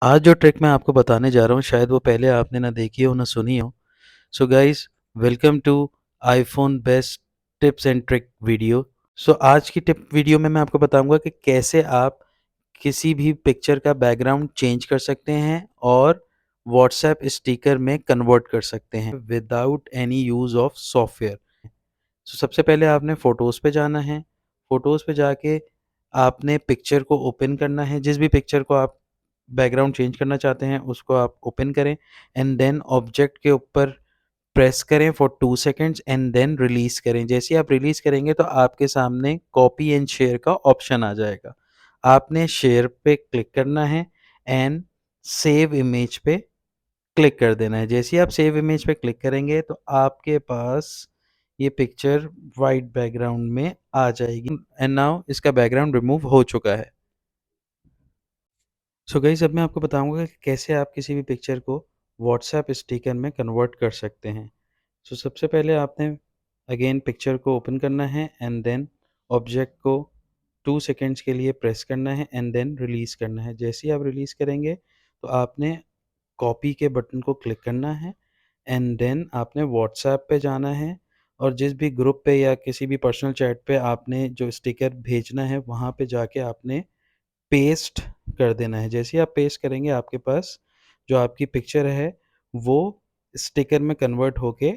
आज जो ट्रिक मैं आपको बताने जा रहा हूँ शायद वो पहले आपने ना देखी हो ना सुनी हो। So guys, welcome to iPhone best tips and trick video. So आज की टिप वीडियो में मैं आपको बताऊंगा कि कैसे आप किसी भी पिक्चर का बैकग्राउंड चेंज कर सकते हैं और व्हाट्सएप स्टिकर में कन्वर्ट कर सकते हैं without any use of software. So सबसे पहले आपने फ़ोटोज़ पे जाना है। फ़ोटोज़ पे जाके आपने पिक्चर को ओपन करना है। जिस भी पिक्चर को आप बैकग्राउंड चेंज करना चाहते हैं उसको आप ओपन करें एंड देन ऑब्जेक्ट के ऊपर प्रेस करें for 2 seconds and then release करें। जैसे ही आप रिलीज़ करेंगे तो आपके सामने कॉपी एंड शेयर का ऑप्शन आ जाएगा। आपने शेयर पे क्लिक करना है एंड सेव इमेज पे क्लिक कर देना है। जैसे ही आप सेव इमेज पे क्लिक करेंगे तो आपके पास ये पिक्चर वाइट बैकग्राउंड में आ जाएगी एंड नाउ इसका बैकग्राउंड रिमूव हो चुका है। सो गाइस, अब मैं आपको बताऊंगा कि कैसे आप किसी भी पिक्चर को व्हाट्सएप स्टिकर में कन्वर्ट कर सकते हैं। सो सबसे पहले आपने अगेन पिक्चर को ओपन करना है एंड देन ऑब्जेक्ट को 2 सेकंड्स के लिए प्रेस करना है एंड देन रिलीज़ करना है। जैसे ही आप रिलीज़ करेंगे तो आपने कॉपी के बटन को क्लिक करना है एंड देन आपने व्हाट्सएप पे जाना है और जिस भी ग्रुप पे या किसी भी पर्सनल चैट पे आपने जो स्टिकर भेजना है वहाँ पे जाके आपने पेस्ट कर देना है। जैसे ही आप पेस्ट करेंगे आपके पास जो आपकी पिक्चर है वो स्टिकर में कन्वर्ट होके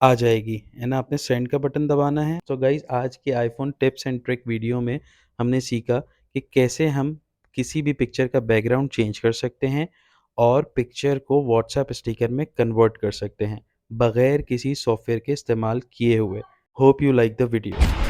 आ जाएगी एंड आपने सेंड का बटन दबाना है। तो गाइज़, आज की iPhone tips and trick video में हमने सीखा कि कैसे हम किसी भी पिक्चर का बैकग्राउंड चेंज कर सकते हैं और पिक्चर को व्हाट्सएप स्टिकर में कन्वर्ट कर सकते हैं, बगैर किसी सॉफ्टवेयर के इस्तेमाल किए हुए। Hope you like the video.